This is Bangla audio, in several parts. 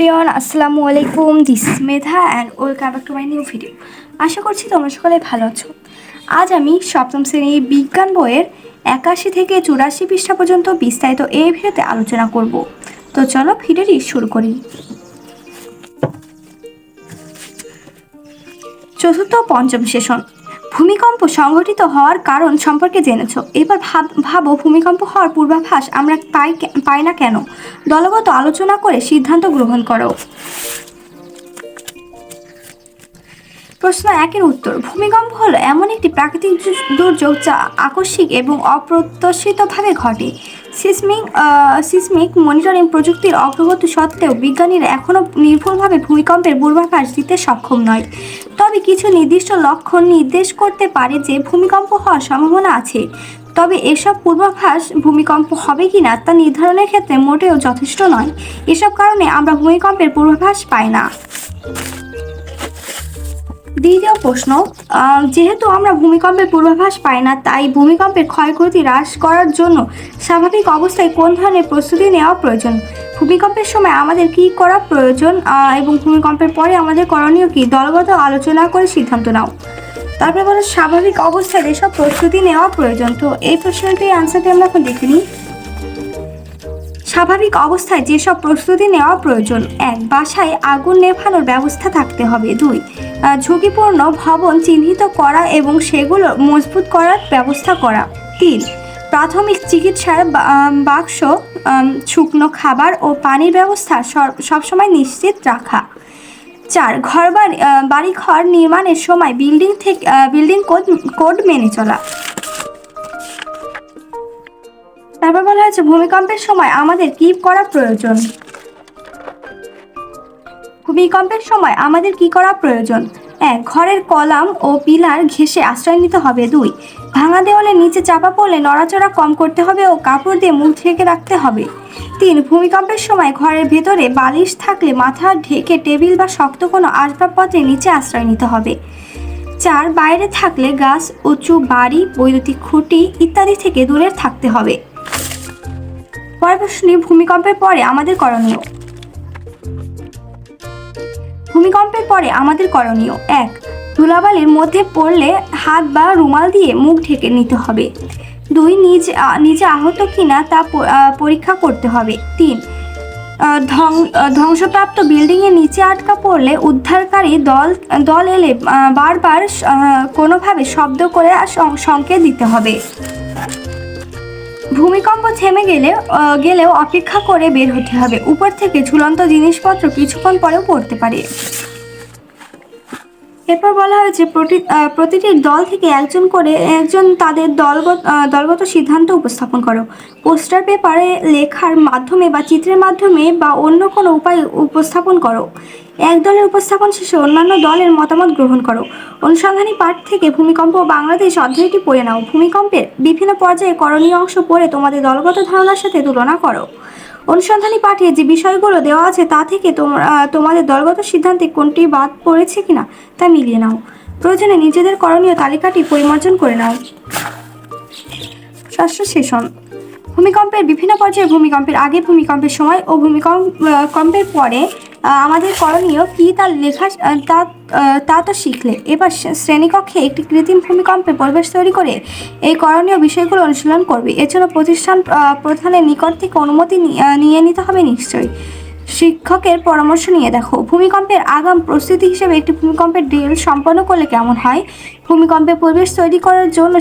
প্রিয়ন আসসালামু আলাইকুম, this is Medha and welcome back to my new video. আশা করছি তোমরা সকলে ভালো আছো। আজ আমি সপ্তম শ্রেণীর বিজ্ঞান বইয়ের 81 থেকে 84 পৃষ্ঠা পর্যন্ত বিস্তারিত এই ভিডিওতে আলোচনা করব। তো চলো ভিডিওটি শুরু করি। চতুর্থ ও পঞ্চম সেশন, ভূমিকম্প সংঘটিত হওয়ার কারণ সম্পর্কে জেনেছ। এবার ভাবো ভূমিকম্প হওয়ার পূর্বাভাস আমরা পাই না কেন। দলগত আলোচনা করে সিদ্ধান্ত গ্রহণ করো। প্রশ্ন 1-এর উত্তর। ভূমিকম্প হলো এমন একটি প্রাকৃতিক দুর্যোগ যা আকস্মিক এবং অপ্রত্যাশিতভাবে ঘটে। সিসমিক মনিটরিং প্রযুক্তির অগ্রগতি সত্ত্বেও বিজ্ঞানীরা এখনও নির্ভুলভাবে ভূমিকম্পের পূর্বাভাস দিতে সক্ষম নয়। তবে কিছু নির্দিষ্ট লক্ষণ নির্দেশ করতে পারে যে ভূমিকম্প হওয়ার সম্ভাবনা আছে। তবে এসব পূর্বাভাস ভূমিকম্প হবে কিনা তা নির্ধারণের ক্ষেত্রে মোটেও যথেষ্ট নয়। এসব কারণে আমরা ভূমিকম্পের পূর্বাভাস পাই না। দ্বিতীয় প্রশ্ন, যেহেতু আমরা ভূমিকম্পের পূর্বাভাস পাই না, তাই ভূমিকম্পের ক্ষয়ক্ষতি হ্রাস করার জন্য স্বাভাবিক অবস্থায় কোন ধরনের প্রস্তুতি নেওয়া প্রয়োজন? ভূমিকম্পের সময় আমাদের কি করা প্রয়োজন এবং ভূমিকম্পের পরে আমাদের করণীয় কি? দলগত আলোচনা করে সিদ্ধান্ত নাও। তারপরে বলো স্বাভাবিক অবস্থায় এসব প্রস্তুতি নেওয়া প্রয়োজন। তো এই প্রশ্নটির আনসারটি আমরা এখন দেখে নিই। স্বাভাবিক অবস্থায় যেসব প্রস্তুতি নেওয়া প্রয়োজন: 1. বাসায় আগুন নেভানোর ব্যবস্থা থাকতে হবে। 2. ঝুঁকিপূর্ণ ভবন চিহ্নিত করা এবং সেগুলো মজবুত করার ব্যবস্থা করা। 3. প্রাথমিক চিকিৎসার বাক্স, শুকনো খাবার ও পানির ব্যবস্থা সবসময় নিশ্চিত রাখা। 4. বাড়িঘর নির্মাণের সময় বিল্ডিং কোড মেনে চলা। তারপর বলা হয়েছে ভূমিকম্পের সময় আমাদের কি করা প্রয়োজন। ভূমিকম্পের সময় আমাদের কি করা প্রয়োজন? 1. ঘরের কলাম ও পিলার ঘেঁষে আশ্রয় নিতে হবে। 2. ভাঙা দেওয়ালের নিচে চাপা পড়লে নড়াচড়া কম করতে হবে ও কাপড় দিয়ে মুখ ঢেকে রাখতে হবে। 3. ভূমিকম্পের সময় ঘরের ভেতরে বালিশ থাকলে মাথা ঢেকে টেবিল বা শক্ত কোনো আসবাবপত্রের নিচে আশ্রয় নিতে হবে। 4. বাইরে থাকলে গাছ, উঁচু বাড়ি, বৈদ্যুতিক খুঁটি ইত্যাদি থেকে দূরে থাকতে হবে। পরের প্রশ্নে ভূমিকম্পের পরে আমাদের করণীয়। ভূমিকম্পের পরে আমাদের করণীয়: 1. ধুলাবালির মধ্যে পড়লে হাত বা রুমাল দিয়ে মুখ ঢেকে নিতে হবে। 2. নিজে আহত কিনা তা পরীক্ষা করতে হবে। 3. ধ্বংসপ্রাপ্ত বিল্ডিংয়ের নিচে আটকা পড়লে উদ্ধারকারী দল এলে বারবার কোনোভাবে শব্দ করে সংকেত দিতে হবে। ভূমিকম্প থেমে গেলেও অপেক্ষা করে বের হতে হবে। উপর থেকে ঝুলন্ত জিনিসপত্র কিছুক্ষণ পরেও পড়তে পারে। এরপর বলা হয়েছে প্রতিটি দল থেকে একজন তাদের দলগত সিদ্ধান্ত উপস্থাপন করো। পোস্টার পেপারে লেখার মাধ্যমে বা চিত্রের মাধ্যমে বা অন্য কোনো উপায়ে উপস্থাপন করো। এক দলের উপস্থাপন শেষে অন্যান্য দলের মতামত গ্রহণ করো। অনুসন্ধানী পাঠ থেকে ভূমিকম্প ও বাংলাদেশ অধ্যায়টি পড়ে নাও। ভূমিকম্পের বিভিন্ন পর্যায়ে করণীয় অংশ পড়ে তোমাদের দলগত ধারণার সাথে তুলনা করো। অনুসন্ধানী পাঠে যে বিষয়গুলো দেওয়া আছে তা থেকে তোমাদের দলগত সিদ্ধান্তে কোনটি বাদ পড়েছে কিনা তা মিলিয়ে নাও। প্রয়োজনে নিজেদের করণীয় তালিকাটি পরিমার্জন করে নাও। ষষ্ঠ সেশন, ভূমিকম্পের বিভিন্ন পর্যায়ে, ভূমিকম্পের আগে, ভূমিকম্পের সময় ও ভূমিকম্পের পরে আমাদের করণীয় কি তা তো শিখলে। এবার শ্রেণীকক্ষে একটি কৃত্রিম ভূমিকম্পের পরিবেশ তৈরি করে এই করণীয় বিষয়গুলো অনুশীলন করবে। এছাড়া প্রতিষ্ঠান প্রধানের নিকট থেকে অনুমতি নিয়ে নিতে হবে নিশ্চয়ই। শিক্ষকের পরামর্শ নিয়ে দেখো। ভূমিকম্পের আগাম প্রস্তুতি হিসেবে একটি ভূমিকম্পের ড্রিল সম্পন্ন করলে কেমন হয়? ভূমিকম্পের পরিবেশ তৈরি করার জন্য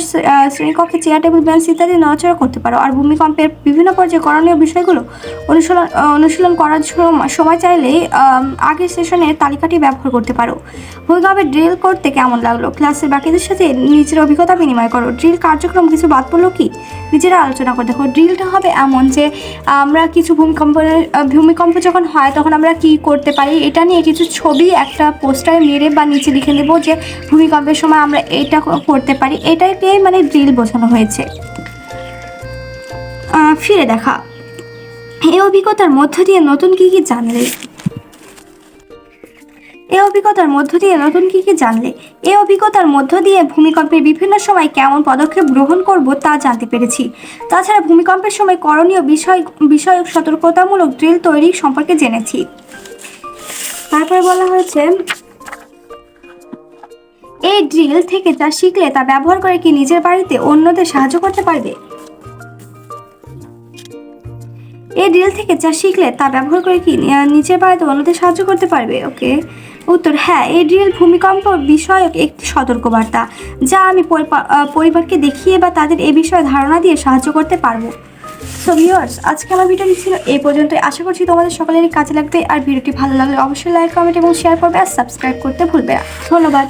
শ্রেণীকক্ষে চেয়ার, টেবিল, বেঞ্চ ইত্যাদি নড়াচড়া করতে পারো। আর ভূমিকম্পের বিভিন্ন পর্যায়ে করণীয় বিষয়গুলো অনুশীলন করার সময় চাইলে আগের সেশনের তালিকাটি ব্যবহার করতে পারো। ভূমিকম্পের ড্রিল করতে কেমন লাগলো? ক্লাসের বাকিদের সাথে নিজের অভিজ্ঞতা বিনিময় করো। ড্রিল কার্যক্রম কিছু বাদ পড়লো কি? নিজেরা আলোচনা করে দেখো। ড্রিলটা হবে এমন যে আমরা কিছু ভূমিকম্প যখন হয় তখন আমরা কি করতে পারি এটা নিয়ে কিছু ছবি একটা পোস্টারে মেরে বা নিচে লিখে দেবো যে ভূমিকম্পের সময় আমরা এটা করতে পারি। এটাকে মানে ড্রিল বোঝানো হয়েছে। ফিরে দেখা। এই অভিজ্ঞতার মধ্য দিয়ে নতুন কি জানলে? এই অভিজ্ঞতার মধ্য দিয়ে ভূমিকম্পের বিভিন্ন সময় কেমন পদক্ষেপ গ্রহণ করব তা জানতে পেরেছি। তাছাড়া ভূমিকম্পের সময় করণীয় বিষয়ক সতর্কতামূলক ড্রিল তৈরি সম্পর্কে জেনেছি। তারপরে বলা হয়েছে এই ড্রিল থেকে যা শিখলে তা ব্যবহার করে কি নিজের বাড়িতে অন্যদের সাহায্য করতে পারবে? এই ড্রিল থেকে যা শিখলে তা ব্যবহার করে কি নিজের বাড়িতে অন্যদের সাহায্য করতে পারবে? ওকে, উত্তর হ্যাঁ, এই ড্রিল ভূমিকম্প বিষয়ক একটি সতর্কবার্তা যা আমি পরিবারকে দেখিয়ে বা তাদের এ বিষয়ে ধারণা দিয়ে সাহায্য করতে পারবো। সো ভিউয়ার্স, আজকে আমার ভিডিওটি ছিল এই পর্যন্তই। আশা করছি তোমাদের সকলেরই কাজে লাগবে। আর ভিডিওটি ভালো লাগলে অবশ্যই লাইক, কমেন্ট এবং শেয়ার করবে আর সাবস্ক্রাইব করতে ভুলবে না। ধন্যবাদ।